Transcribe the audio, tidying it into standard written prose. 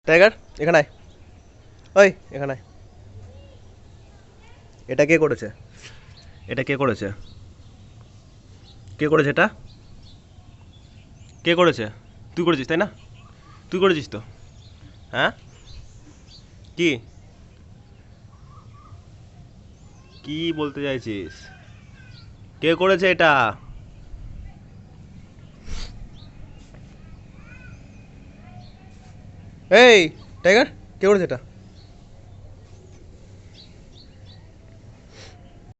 Tiger, এখানে আয়। ওই এখানে আয়। এটা কে করেছে? এটা কে করেছে? কে করেছে এটা? কে করেছে? তুই করেছিস তাই না? তুই করেছিস তো? হ্যাঁ, কি কি বলতে চাইছিস? কে করেছে এটা? এই টাইগার, কে করেছে এটা?